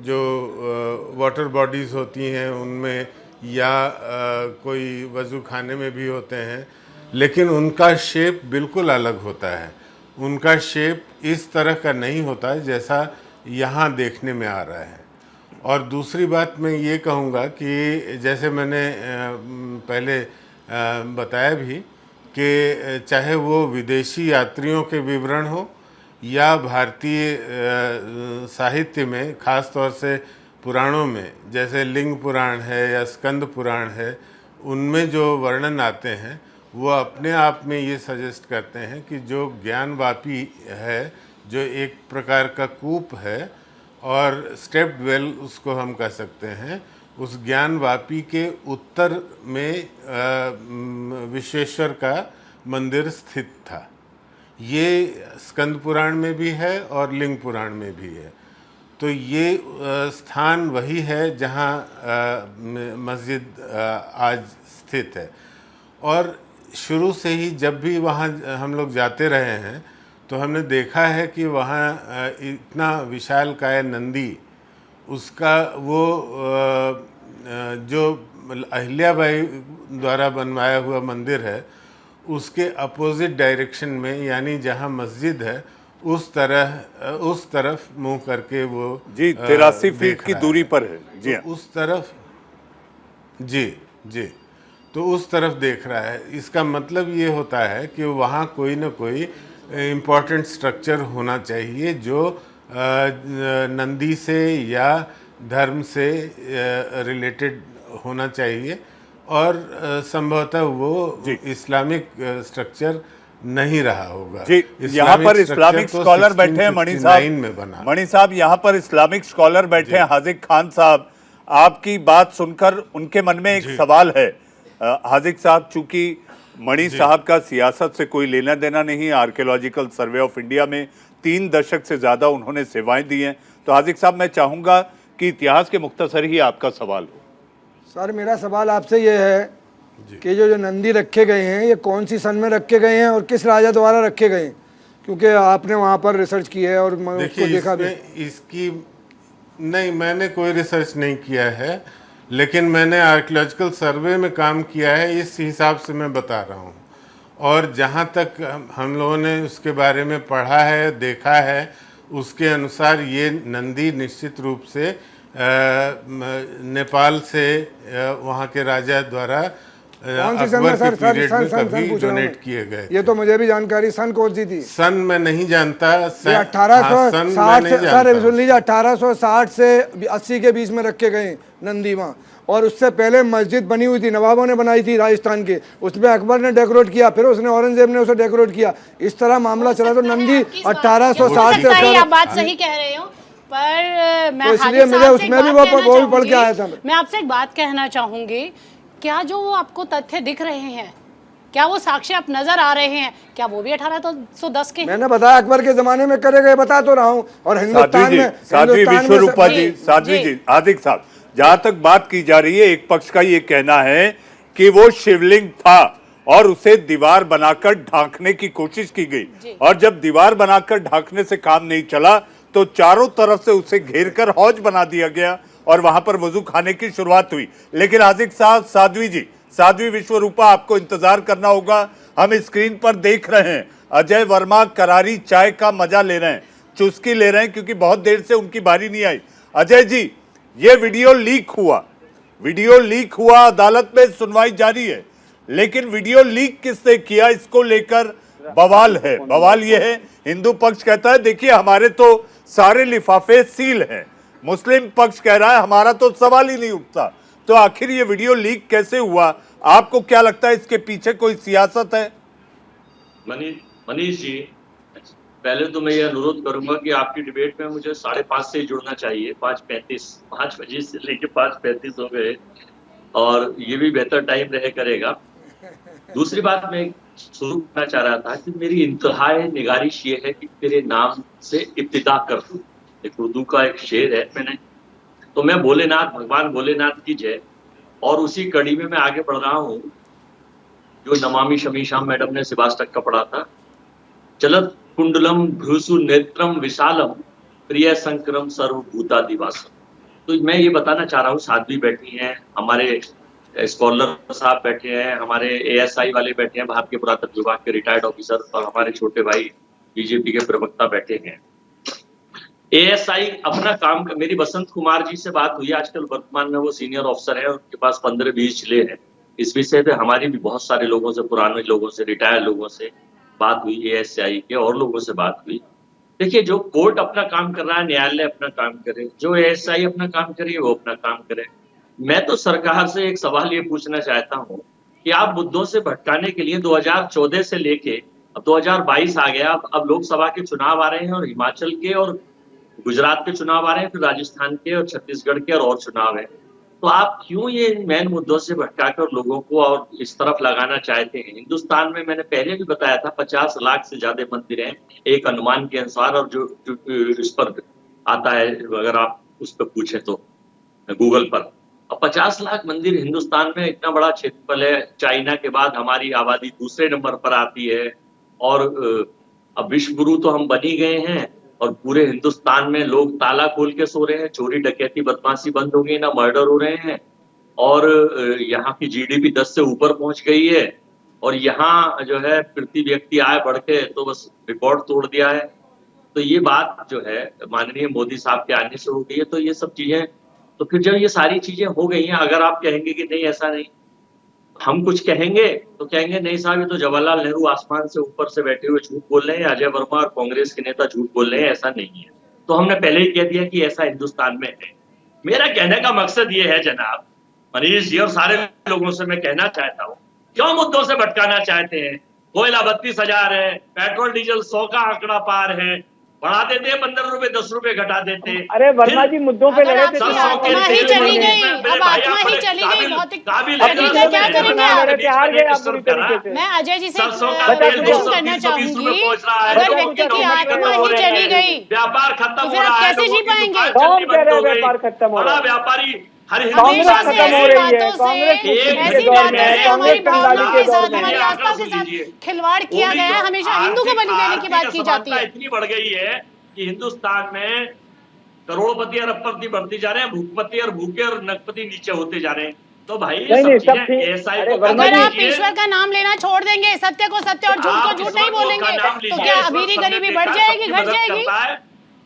जो वाटर बॉडीज़ होती हैं उनमें, या कोई वज़ू खाने में भी होते हैं, लेकिन उनका शेप बिल्कुल अलग होता है। उनका शेप इस तरह का नहीं होता है जैसा यहाँ देखने में आ रहा है। और दूसरी बात मैं ये कहूँगा कि जैसे मैंने पहले बताया भी कि चाहे वो विदेशी यात्रियों के विवरण हो या भारतीय साहित्य में, ख़ास तौर से पुराणों में, जैसे लिंग पुराण है या स्कंद पुराण है, उनमें जो वर्णन आते हैं वो अपने आप में ये सजेस्ट करते हैं कि जो ज्ञानवापी है, जो एक प्रकार का कूप है और स्टेप्ड वेल उसको हम कह सकते हैं, उस ज्ञानवापी के उत्तर में विश्वेश्वर का मंदिर स्थित था। ये स्कंद पुराण में भी है और लिंग पुराण में भी है। तो ये स्थान वही है जहाँ मस्जिद आज स्थित है। और शुरू से ही जब भी वहाँ हम लोग जाते रहे हैं तो हमने देखा है कि वहाँ इतना विशालकाय नंदी, उसका वो जो अहिल्याबाई द्वारा बनवाया हुआ मंदिर है, उसके अपोजिट डायरेक्शन में, यानी जहाँ मस्जिद है उस तरफ मुंह करके वो जी 83 फीट की दूरी पर है जी, तो उस तरफ जी तो उस तरफ देख रहा है। इसका मतलब ये होता है कि वहाँ कोई ना कोई इम्पोर्टेंट स्ट्रक्चर होना चाहिए जो नंदी से या धर्म से रिलेटेड होना चाहिए, और संभवतः वो इस्लामिक स्ट्रक्चर नहीं रहा होगा। जी, यहाँ पर इस्लामिक स्कॉलर बैठे हैं मणि साहब, यहाँ पर इस्लामिक स्कॉलर बैठे हैं हाजिक खान साहब। आपकी बात सुनकर उनके मन में एक सवाल है। हाजिक साहब, चूंकि मणि साहब का सियासत से कोई लेना देना नहीं, आर्कियोलॉजिकल सर्वे ऑफ इंडिया में 3 दशक से ज्यादा उन्होंने सेवाएं दी हैं, तो हाजिक साहब मैं चाहूंगा कि इतिहास के मुख्तसर ही आपका सवाल हो। सर, मेरा सवाल आपसे ये है कि जो नंदी रखे गए हैं ये कौन सी सन में रखे गए हैं और किस राजा द्वारा रखे गए हैं, क्योंकि आपने वहाँ पर रिसर्च की है और मैं उसको देखा भी। इसकी नहीं, मैंने कोई रिसर्च नहीं किया है, लेकिन मैंने आर्कियोलॉजिकल सर्वे में काम किया है, इस हिसाब से मैं बता रहा हूँ। और जहाँ तक हम लोगों ने उसके बारे में पढ़ा है, देखा है, उसके अनुसार ये नंदी निश्चित रूप से नेपाल से वहाँ के राजा द्वारा अकबर के पीरियड में कभी डोनेट किए गए। ये तो मुझे भी जानकारी, सन कौन सी थी? सन मैं नहीं जानता। 1860 से, सर सुन लीजिए, 1860 से 80 के बीच में रखे गए नंदी वहाँ। और उससे पहले मस्जिद बनी हुई थी, नवाबों ने बनाई थी राजस्थान के, उसमें अकबर ने डेकोरेट किया, फिर उसने औरंगजेब ने उसे डेकोरेट किया, इस तरह मामला चला। तो नंदी 1860 से। आप बात सही कह रहे हो, पर मैं तो इसलिए मुझे उसमें भी वो भी पढ़ के आया था। मैं आपसे एक बात कहना चाहूंगी, क्या जो आपको तथ्य दिख रहे हैं, क्या वो साक्ष्य आप नजर आ रहे हैं, क्या वो भी 1810 के? मैंने बताया अकबर के जमाने में करे गए, बता तो रहा हूँ। और हिंदुस्तान में साध्वी विश्वरूपा जी, साध्वी जी, हाजिक साहब, जहां तक बात की जा रही है, एक पक्ष का ये कहना है कि वो शिवलिंग था और उसे दीवार बनाकर ढांकने की कोशिश की गई, और जब दीवार बनाकर ढांकने से काम नहीं चला तो चारों तरफ से उसे घेरकर हौज बना दिया गया और वहां पर वजू खाने की शुरुआत हुई। लेकिन हाजिक साहब, साध्वी जी, साध्वी विश्वरूपा, आपको इंतजार करना होगा। हम स्क्रीन पर देख रहे हैं अजय वर्मा करारी चाय का मजा ले रहे हैं, चुस्की ले रहे हैं, क्योंकि बहुत देर से उनकी बारी नहीं आई। अजय जी, ये वीडियो लीक हुआ, अदालत में सुनवाई जारी है, लेकिन वीडियो लीक किसने किया, इसको लेकर बवाल है। बवाल ये है, हिंदू पक्ष कहता है देखिए हमारे तो सारे लिफाफे सील हैं, मुस्लिम पक्ष कह रहा है हमारा तो सवाल ही नहीं उठता। तो आखिर ये वीडियो लीक कैसे हुआ? आपको क्या लगता है, इसके पीछे कोई सियासत है? मनीष जी, पहले तो मैं ये अनुरोध करूंगा कि आपकी डिबेट में मुझे 5:30 से जुड़ना चाहिए। 5 बजे से लेके 5:35 हो गए, और ये भी बेहतर टाइम रहे करेगा। दूसरी बात मैं शुरू करना चाह रहा था कि मेरी इंतहाई निगारिश ये है कि तेरे नाम से इब्तिदा कर दूं। एक उर्दू का एक शेर है, मैंने तो मैं भोलेनाथ, भगवान भोलेनाथ की जय। और उसी कड़ी में मैं आगे बढ़ रहा हूँ जो नमामि शमीशाम मैडम ने सुभाष तक का पढ़ा था। चलत कुंडलम भ्रूसु नेत्रम विशालम प्रिय संक्रम सर्वभूतादिवासम। तो मैं ये बताना चाह रहा हूँ, साध्वी बैठी हैं, हमारे स्कॉलर साहब बैठे हैं, हमारे एएसआई वाले बैठे हैं, भारतीय पुरातत्व विभाग के रिटायर्ड ऑफिसर, और हमारे छोटे भाई बीजेपी के प्रवक्ता बैठे हैं। एएसआई अपना काम, मेरी बसंत कुमार जी से बात हुई, आजकल वर्तमान में वो सीनियर ऑफिसर है, उनके पास 15-20 जिले हैं। इस विषय पे हमारी भी बहुत सारे लोगों से, पुराने लोगों से, रिटायर्ड लोगों से बात हुई, एएसआई के और लोगों से बात हुई। देखिए, जो कोर्ट अपना काम कर रहा है, न्यायालय अपना काम करे, जो एएसआई अपना काम करे वो अपना काम करे। मैं तो सरकार से एक सवाल ये पूछना चाहता हूँ कि आप मुद्दों से भटकाने के लिए 2014 से लेके अब 2022 आ गया, अब लोकसभा के चुनाव आ रहे हैं, और हिमाचल के और गुजरात के चुनाव आ रहे हैं, फिर राजस्थान के और छत्तीसगढ़ के और चुनाव है। तो आप क्यों ये मेन मुद्दों से भटकाकर लोगों को और इस तरफ लगाना चाहते हैं? हिंदुस्तान में मैंने पहले भी बताया था 50 लाख से ज्यादा मंदिर हैं एक अनुमान के अनुसार, और जो इस पर आता है, अगर आप उस पर पूछे तो गूगल पर, अब 50 लाख मंदिर हिंदुस्तान में, इतना बड़ा क्षेत्रफल है। चाइना के बाद हमारी आबादी दूसरे नंबर पर आती है, और अब विश्व गुरु तो हम बन ही गए हैं, और पूरे हिंदुस्तान में लोग ताला खोल के सो रहे हैं, चोरी डकैती बदमाशी बंद हो गई, ना मर्डर हो रहे हैं, और यहाँ की जीडीपी 10 से ऊपर पहुंच गई है, और यहाँ जो है प्रति व्यक्ति आय बढ़ के तो बस रिकॉर्ड तोड़ दिया है। तो ये बात जो है माननीय मोदी साहब के आने से हो गई है। तो ये सब चीजें, तो फिर जब ये सारी चीजें हो गई हैं, अगर आप कहेंगे कि नहीं ऐसा नहीं, हम कुछ कहेंगे तो कहेंगे नहीं साहब, ये तो जवाहरलाल नेहरू आसमान से ऊपर से बैठे हुए झूठ बोल रहे हैं, अजय वर्मा और कांग्रेस के नेता झूठ बोल रहे हैं, ऐसा नहीं है। तो हमने पहले ही कह दिया कि ऐसा हिंदुस्तान में है। मेरा कहने का मकसद ये है जनाब मनीष जी और सारे लोगों से मैं कहना चाहता हूँ, क्यों मुद्दों से भटकाना चाहते हैं? कोयला 32,000 है, पेट्रोल डीजल 100 का आंकड़ा पार है, बढ़ा देते हैं 15 रुपए 10 रुपए घटा देते हैं। अरे वर्मा जी मुद्दों पे लड़े थे, आत्मा ही चली गई, अब आत्मा ही चली गई, भौतिक क्या करेंगे आप? मैं अजय जी से करना चाहूंगी, अगर व्यक्ति की आत्मा ही चली गई, व्यापार खत्म तो हो फिर रहा आप है, कैसे जी पाएंगे? कौन कह रहे हैं व्यापार खत्म हो रहा है? व्यापारी हमेशा से ऐसी बातों से हमारी भावनाओं के साथ, हमारी आस्था के साथ खिलवाड़ किया गया है। हमेशा हिंदू को बलि देने की बात की जाती है। इतनी बढ़ गई है कि हिंदुस्तान में करोड़पति और अरबपति बढ़ती जा रहे हैं, भूखपति और भूखे और नकपति नीचे होते जा रहे हैं। तो भाई अगर आप ईश्वर का नाम लेना छोड़ देंगे, सत्य को सत्य और झूठ को झूठ नहीं बोलेंगे, तो क्या अमीरी गरीबी बढ़ जाएगी, घट जाएगी?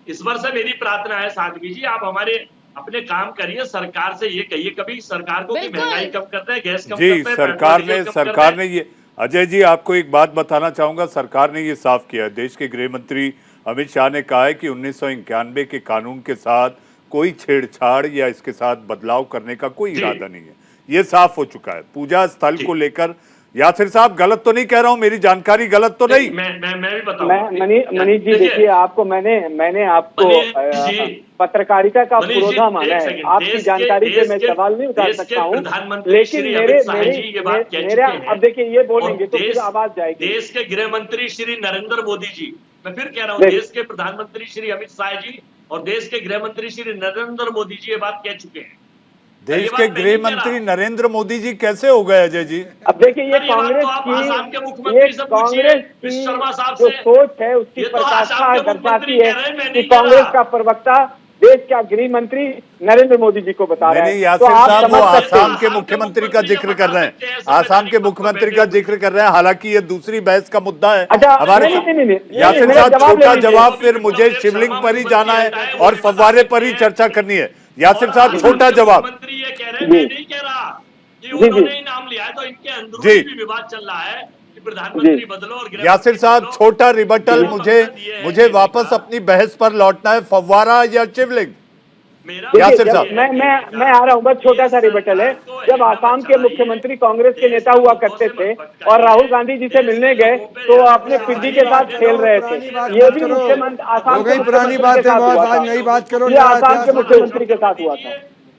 ईश्वर से मेरी प्रार्थना है साध्वी जी, आप हमारे अपने काम करिए, सरकार से ये कहिए कभी सरकार को कि महंगाई कम करते हैं, गैस कम करते हैं, सरकार ने ये, अजय जी आपको एक बात बताना चाहूंगा, सरकार ने ये साफ किया है। देश के गृह मंत्री अमित शाह ने कहा है कि 1991 के कानून के साथ कोई छेड़छाड़ या इसके साथ बदलाव करने का कोई इरादा नहीं है, ये साफ हो चुका है। पूजा स्थल को लेकर यासिर साहब गलत तो नहीं कह रहा हूं, मेरी जानकारी गलत तो नहीं? मैं भी बताऊंगा। मनीष जी देखिए, आपको मैंने आपको पत्रकारिता का पुरोधा माना है, आपकी जानकारी पे मैं सवाल नहीं उठा सकता हूँ, लेकिन मेरे अब देखिए ये बोलेंगे तो फिर आवाज जाएगी। देश के गृह मंत्री श्री नरेंद्र मोदी जी, मैं फिर कह रहा हूँ, देश के प्रधानमंत्री श्री अमित शाह जी और देश के गृह मंत्री श्री नरेंद्र मोदी जी ये बात कह चुके हैं। देश के गृह मंत्री नरेंद्र मोदी जी कैसे हो गए अजय जी? अब देखिए ये कांग्रेस की जो सोच है उसकी पराकाष्ठा दर्शाती है कि कांग्रेस का प्रवक्ता देश का गृह मंत्री नरेंद्र मोदी जी को बता रहे हैं। यासिर साहब वो आसाम के मुख्यमंत्री का जिक्र कर रहे हैं, आसाम के मुख्यमंत्री का जिक्र कर रहे हैं, हालांकि ये दूसरी बहस का मुद्दा है हमारे। यासिर साहब छोटा जवाब, फिर मुझे शिवलिंग पर ही जाना है और फव्वारे पर ही चर्चा करनी है। यासिर साहब छोटा जवाब। मंत्री ये कह रहे हैं, मैं नहीं कह रहा कि उन्होंने ही नाम लिया है, तो इनके अंदरूनी भी विवाद चल रहा है कि प्रधानमंत्री बदलो और यासिर साहब छोटा रिबटल, मुझे वापस अपनी बहस पर लौटना है, फव्वारा या शिवलिंग? यासिर साहब मैं आ रहा हूँ, बस छोटा सा रिबटल है। जब आसाम के मुख्यमंत्री कांग्रेस के नेता हुआ करते थे और राहुल गांधी जी से मिलने गए तो अपने पिड्डी के साथ खेल रहे थे, ये भी मुख्यमंत्री आसाम के पुरानी बात है, आज नई बात करो। ये आसाम के मुख्यमंत्री के साथ हुआ था।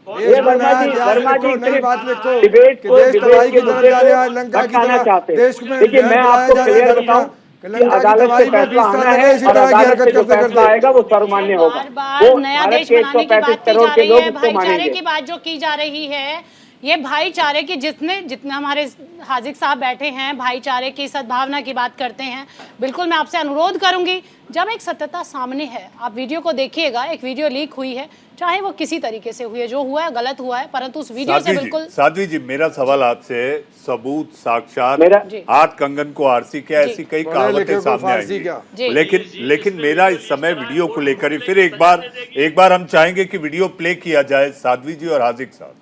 ये वर्मा जी नई बात लिखो डिबेट कि को देश तबाही की डिबेट तरफ जा रहा है, लंका की भटकाना तरफ चाहते हैं। देश में देखिए मैं आपको जा रहा है क्लियर धर्म बताऊं का, कि लंका की अदालत से तबाही में 20 फैसला साल आना लगे है इसी और तरह की अदालत हरकत से जो करते फैसला करते। आएगा वो सर्वमान्य होगा। बार बार वो नया भारत देश के बनाने की 135 बात की करोड़ जा के रही लोग है, उसको भाईचारे मानेंगे। की बात जो की जा रही है, ये भाईचारे की जितना हमारे हाजिक साहब बैठे हैं, भाईचारे की सद्भावना की बात करते हैं। बिल्कुल मैं आपसे अनुरोध करूंगी, जब एक सत्यता सामने है, आप वीडियो को देखिएगा। एक वीडियो लीक हुई है, चाहे वो किसी तरीके से हुई है, जो हुआ है गलत हुआ है, परंतु उस वीडियो से बिल्कुल। साध्वी जी मेरा सवाल आपसे, सबूत साक्षात जी। हाथ कंगन को आरसी क्या, ऐसी कई कहावतें सामने जी। आएंगी, लेकिन मेरा इस समय वीडियो को लेकर ही फिर एक बार हम चाहेंगे कि वीडियो प्ले किया जाए साध्वी जी और हाजिक साहब।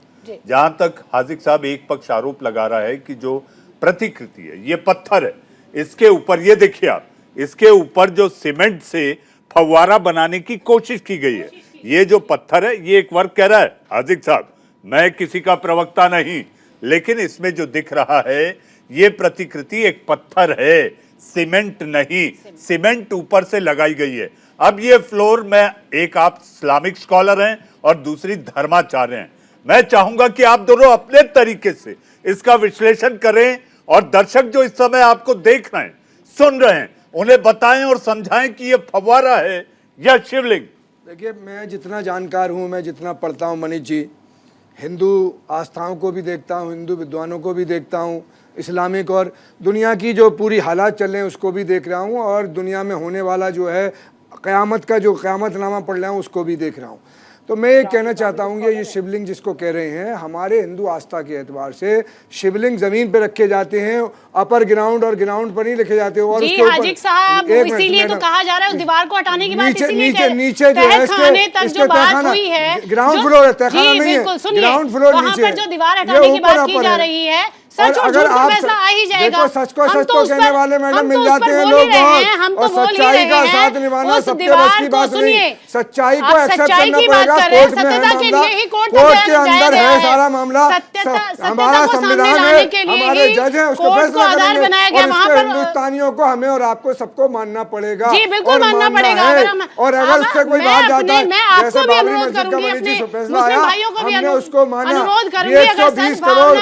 जहां तक हाजिक साहब एक पक्ष आरोप लगा रहा है कि जो प्रतिकृति है ये पत्थर है, इसके ऊपर ये देखिए आप, इसके ऊपर जो सीमेंट से फव्वारा बनाने की कोशिश की गई है, ये जो पत्थर है ये एक वर्ग कह रहा है हाजिक साहब, मैं किसी का प्रवक्ता नहीं, लेकिन इसमें जो दिख रहा है ये प्रतिकृति एक पत्थर है, सीमेंट नहीं, सीमेंट ऊपर से लगाई गई है। अब ये फ्लोर में एक आप इस्लामिक स्कॉलर हैं और दूसरी धर्माचार्य हैं, मैं चाहूंगा कि आप दोनों अपने तरीके से इसका विश्लेषण करें और दर्शक जो इस समय आपको देख रहे हैं, सुन रहे हैं, उन्हें बताएं और समझाएं कि ये फव्वारा है या शिवलिंग। देखिए मैं जितना जानकार हूँ, मैं जितना पढ़ता हूँ मनीष जी, हिंदू आस्थाओं को भी देखता हूँ, हिंदू विद्वानों को भी देखता हूँ, इस्लामिक और दुनिया की जो पूरी हालात चल रहे हैं उसको भी देख रहा हूँ, और दुनिया में होने वाला जो है क़यामत का जो क़यामतनामा पढ़ रहा हूँ उसको भी देख रहा हूँ। तो मैं ये कहना चाहता हूँ कि ये शिवलिंग जिसको कह रहे हैं, हमारे हिंदू आस्था के एतबार से शिवलिंग जमीन पे रखे जाते हैं, अपर ग्राउंड और ग्राउंड पर नहीं रखे जाते। और जी हाजिक साहब, इसीलिए तो कहा जा रहा है उस दीवार को हटाने की बात, इसीलिए नीचे जो है इसके बात हुई है, ग्राउंड फ्लोर है, तहखाना नहीं है, ग्राउंड फ्लोर नीचे, वहां पर जो दीवार हटाने की बात की जा रही है, सच और झूठ का फैसला आ ही जाएगा। देखो सच को कहने वाले मैडम मिल जाते हैं लोग बहुत, और सच्चाई का साथ निभाना सबके बस की बात नहीं, सच्चाई को एक्सेप्ट करना पड़ेगा। कोर्ट में है मामला, कोर्ट के अंदर है सारा मामला, हमारा संविधान है, हमारे जज है, उसको फैसला करेंगे, और इसको हिंदुस्तानियों को, हमें और आपको सबको मानना पड़ेगा। जी बिल्कुल मानना पड़ेगा। और अगर उससे कोई बाहर जाता है, जैसे बाबरी मस्जिद का मनीष जी फैसला आया, हमने उसको माना, 120 करोड़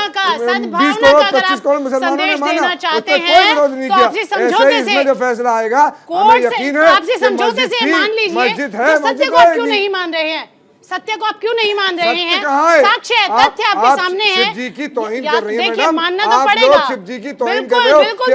25 करोड़ मुसलमानों ने माना, उसमें कोई विरोध नहीं किया। ऐसे ही इसमें जो फैसला आएगा हमें यकीन है आपसी समझौते से मान लीजिए, मस्जिद है, सत्य को आप क्यों नहीं मान रहे हैं? सत्य को आप क्यों नहीं मान रहे हैं? साक्ष्य है, तथ्य आपके सामने है। शिव जी की तौहीन कर रही है देखिए, मैडम, मानना तो आप पड़ेगा। लोग शिव जी की तौहीन कर रहे हो कि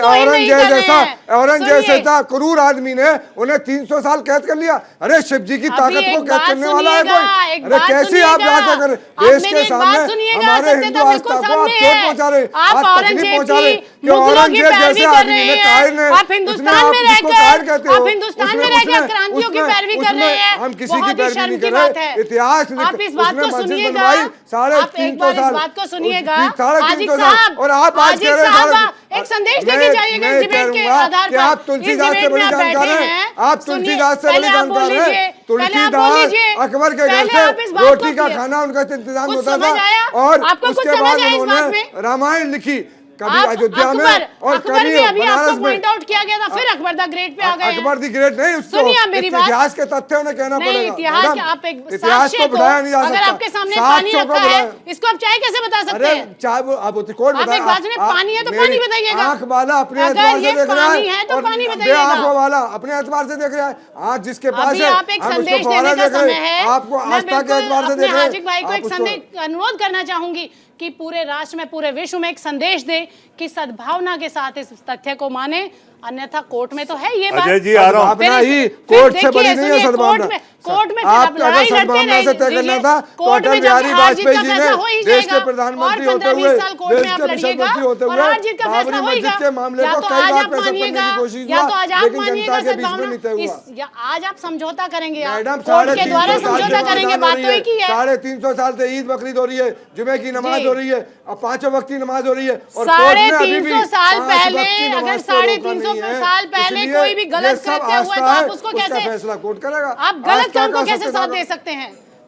औरंगजेब जैसा क्रूर आदमी ने उन्हें 300 साल कैद कर लिया। अरे शिव जी की ताकत को कैद करने वाला है कोई? अरे कैसी आप बात कर, देश के सामने हमारे हिंदू आस्था को आप चोट पहुंचा रहे, आप तकलीफ पहुंचा रहे कि औरंगजेब जैसे आदमी ने कायर ने, आप हिंदुस्तान में रहकर, आप हिंदुस्तान में रहकर क्रांतियों की पैरवी कर रहे हैं। हम किसी की पैरवी नहीं कर रहे, इतिहास आप इस बात को सुनिएगा, आप एक बार इस बात को सुनिएगा हाजिक साहब, और आप आज कह रहे हैं एक संदेश देके जाइएगा इस डिबेट के आधार पर। आप तुलसीदास से बड़ी जानकार हैं, आप तुलसीदास से बड़ी जानकार हैं। तुलसीदास अकबर के घर से रोटी का खाना उनका इंतजाम होता था, और उसके बाद उन्होंने रामायण लिखी, कभी अयोध्या में और कभी बनारस में। पॉइंट आउट किया गया था, फिर अकबर द ग्रेट पे आ गए। अकबर द ग्रेट नहीं, उसको इतिहास के तथ्य उन्हें कहना पड़ेगा। इतिहास के आप एक इतिहास को बढ़ाया नहीं जा सकता। अगर आपके सामने पानी रखा है, इसको आप चाय कैसे बता सकते हैं? चाय आप कौन बताए? पानी है तो पानी बताइएगा। आंख वाला अपने एतबार से देख रहा है, तो पानी बताइएगा। आंखों वाला अपने एतबार से देख रहा है। आज जिसके पास है आप एक संदेश देने का समय है, आपको आस्था के एतबार से देख रहे हैं। हाजिक भाई को एक संदेश अनुरोध करना चाहूंगी कि पूरे राष्ट्र में, पूरे विश्व में एक संदेश दे कि सद्भावना के साथ इस तथ्य को माने, अन्यथा कोर्ट में तो है ये बात। अजय जी आ रहा हूं, अपना ही कोर्ट से बड़ी नहीं है सद्भावना। कोर्ट में आप अगर सद्भावना से तय करना था तो अटल बिहारी वाजपेयी जी ने देश के प्रधानमंत्री होते हुए, देश के प्रधानमंत्री होते हुए बाबरी मस्जिद के मामले को कई बार प्रेशर करने की कोशिश हुआ, लेकिन जनता के बीच में नहीं तय हुआ। आज आप समझौता करेंगे, मैडम, कोर्ट के द्वारा समझौता करेंगे, बात तो एक ही है। 350 साल से ईद बकरीद हो रही है, जुमे की नमाज हो रही है, अब 5 वक्त की नमाज हो रही है, और 350 साल पहले, अगर 350 साल पहले कोई भी गलत कृत्य हुआ तो आप उसको कैसे, फैसला कोर्ट करेगा? आप गलत काम को कैसे साथ दे सकते हैं?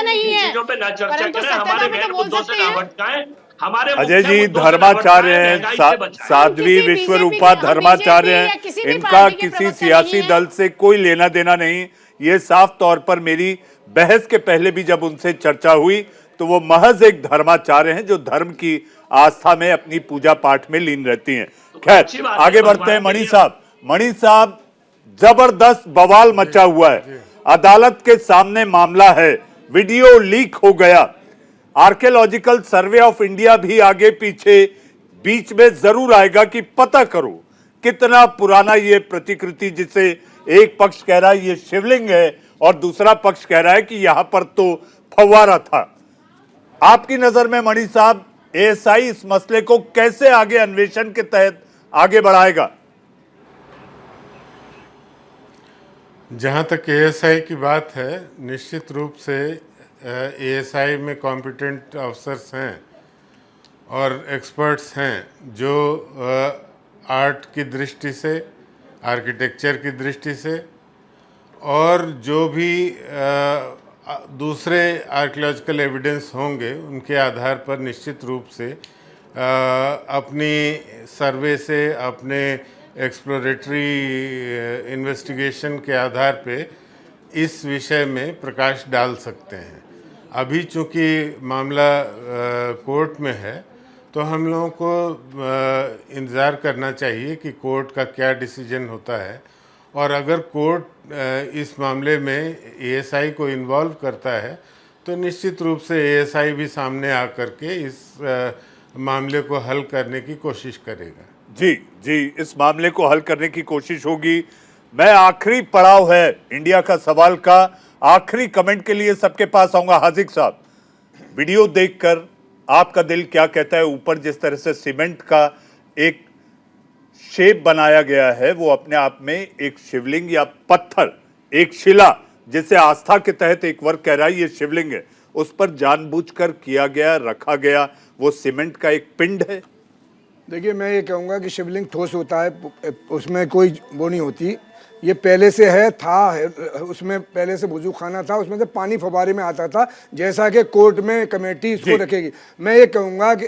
सत्यता नहीं है, चीजों पे ना चर्चा परंतु करें, सत्यता हमारे में मेन तो बोल मुद्दों से सकते ना हैं। भटकाएं, हमारे अजय मुख्य जी मुद्दों से ना धर्माचार्य भटकाएं, हैं, महंगाई से बचाएं। साध्वी किसी विश्व बीजेपी रूपा हम धर्माचार्य बीजेपी या हैं, किसी भी इनका पार्टी के किसी प्रवक्ता सियासी नहीं हैं। दल से कोई लेना देना नहीं। ये साफ तौर पर मेरी बहस के पहले भी जब उनसे चर्चा हुई तो वो महज एक धर्माचार्य हैं जो धर्म की आस्था में अपनी पूजा पाठ में लीन रहती हैं। खैर आगे बढ़ते हैं। मणि साहब जबरदस्त बवाल मचा हुआ है, अदालत के सामने मामला है, वीडियो लीक हो गया, आर्कियोलॉजिकल सर्वे ऑफ इंडिया भी आगे पीछे बीच में जरूर आएगा कि पता करो कितना पुराना ये प्रतिकृति, जिसे एक पक्ष कह रहा है ये शिवलिंग है और दूसरा पक्ष कह रहा है कि यहां पर तो फव्वारा था। आपकी नजर में मणि साहब एएसआई इस मसले को कैसे आगे अन्वेषण के तहत आगे बढ़ाएगा? जहाँ तक एएसआई की बात है, निश्चित रूप से एएसआई में कॉम्पिटेंट अफसर्स हैं और एक्सपर्ट्स हैं जो आर्ट की दृष्टि से, आर्किटेक्चर की दृष्टि से और जो भी दूसरे आर्कियोलॉजिकल एविडेंस होंगे उनके आधार पर निश्चित रूप से अपनी सर्वे से, अपने एक्सप्लोरेटरी इन्वेस्टिगेशन के आधार पे इस विषय में प्रकाश डाल सकते हैं। अभी चूंकि मामला कोर्ट में है तो हम लोगों को इंतज़ार करना चाहिए कि कोर्ट का क्या डिसीजन होता है, और अगर कोर्ट इस मामले में एएसआई को इन्वॉल्व करता है तो निश्चित रूप से एएसआई भी सामने आकर के इस मामले को हल करने की कोशिश करेगा। जी जी, इस मामले को हल करने की कोशिश होगी। मैं आखिरी पड़ाव है इंडिया का सवाल का, आखिरी कमेंट के लिए सबके पास आऊंगा। हाजिक साहब, वीडियो देखकर आपका दिल क्या कहता है? ऊपर जिस तरह से सीमेंट का एक शेप बनाया गया है वो अपने आप में एक शिवलिंग या पत्थर, एक शिला, जिसे आस्था के तहत एक वर्ग कह रहा है ये शिवलिंग है, उस पर जानबूझकर किया गया, रखा गया वो सीमेंट का एक पिंड है। देखिए, मैं ये कहूँगा कि शिवलिंग ठोस होता है, उसमें कोई वो नहीं होती। ये पहले से है, उसमें पहले से वुजू खाना था, उसमें से पानी फव्वारे में आता था, जैसा कि कोर्ट में कमेटी इसको रखेगी। मैं ये कहूँगा कि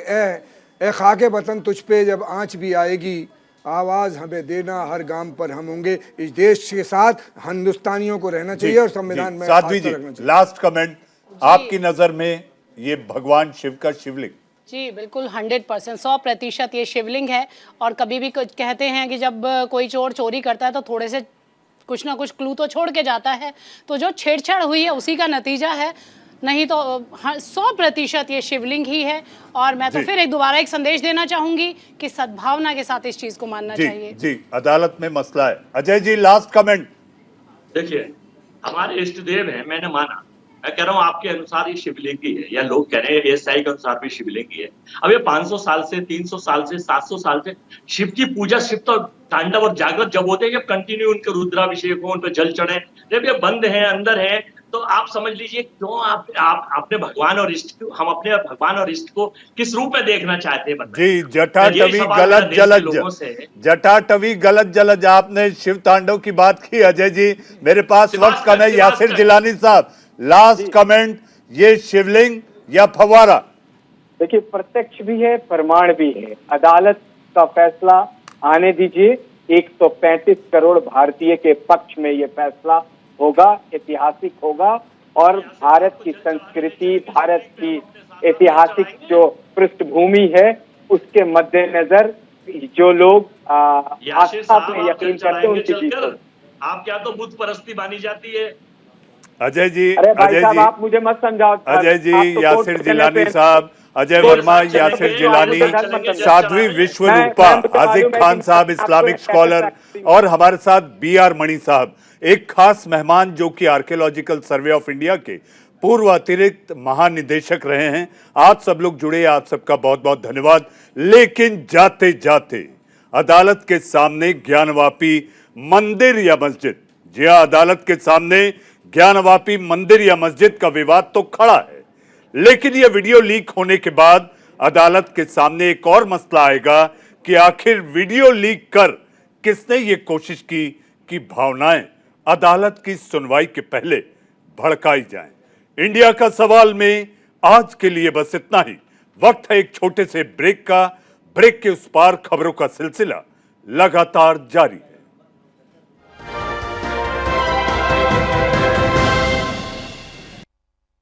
ए खाके वतन तुझ पे जब आँच भी आएगी, आवाज़ हमें देना, हर गांव पर हम होंगे। इस देश के साथ हिंदुस्तानियों को रहना चाहिए और संविधान में साध्वी जी, लास्ट कमेंट, आपकी नज़र में ये भगवान शिव का शिवलिंग? जी बिल्कुल 100%, 100% ये शिवलिंग है। और कभी भी कहते हैं कि जब कोई चोर चोरी करता है तो थोड़े से कुछ ना कुछ क्लू तो छोड़ के जाता है, तो जो छेड़छाड़ हुई है उसी का नतीजा है, नहीं तो 100% ये शिवलिंग ही है। और मैं तो फिर दोबारा एक संदेश देना चाहूंगी कि सद्भावना के साथ इस चीज को मानना चाहिए। जी, अदालत में मसला है। Ajay ji, last comment. देखिए, हमारे इष्ट देव है, मैंने माना, मैं कह रहा हूँ आपके अनुसार ये शिवलिंग ही है, या लोग कह रहे हैं एएसआई के अनुसार भी शिवलिंग ही है। अब ये 500 साल से, 300 साल से, 700 साल से शिव की पूजा, शिव तो तांडव और जागृत जब होते हैं, जब कंटिन्यू उनके रुद्राभिषेक हो, उन पर जल चढ़े, जब ये बंद है, अंदर है, तो आप समझ लीजिए क्यों आप अपने भगवान और इष्ट को, हम अपने भगवान और इष्ट को किस रूप में देखना चाहते हैं? जी, जटाटवी गलत जलज, जटाटवी गलत जलज, आपने शिव तांडव की बात की। अजय जी, मेरे पास वक्त कम है। यासिर जिलानी साहब, लास्ट कमेंट, ये शिवलिंग या फव्वारा? देखिए, प्रत्यक्ष भी है, प्रमाण भी है। अदालत का फैसला आने दीजिए। 135 करोड़ भारतीय के पक्ष में ये फैसला होगा, ऐतिहासिक होगा, और भारत की संस्कृति, भारत की ऐतिहासिक जो पृष्ठभूमि है उसके मद्देनजर जो लोग आस्था पे यकीन करते हैं उनकी जीत होगी। आप क्या तो बुत परस्ती मानी जाती है? अजय जी, अरे भाई साहब, आप मुझे मत समझाओ। अजय जी, यासिर जिलानी साहब, अजय वर्मा, यासिर जिलानी, साध्वी विश्वरूपा, हाजिक खान साहब इस्लामिक स्कॉलर, और हमारे साथ BR मणि साहब, एक खास मेहमान जो कि आर्कियोलॉजिकल सर्वे ऑफ इंडिया के पूर्व अतिरिक्त महानिदेशक रहे हैं। आप सब लोग जुड़े, आप सबका बहुत बहुत धन्यवाद। लेकिन जाते जाते अदालत के सामने ज्ञानवापी मंदिर या मस्जिद, जी हाँ, अदालत के सामने ज्ञानवापी मंदिर या मस्जिद का विवाद तो खड़ा है, लेकिन यह वीडियो लीक होने के बाद अदालत के सामने एक और मसला आएगा कि आखिर वीडियो लीक कर किसने ये कोशिश की कि भावनाएं अदालत की सुनवाई के पहले भड़काई जाएं। इंडिया का सवाल में आज के लिए बस इतना ही। वक्त है एक छोटे से ब्रेक का। ब्रेक के उस पार खबरों का सिलसिला लगातार जारी है।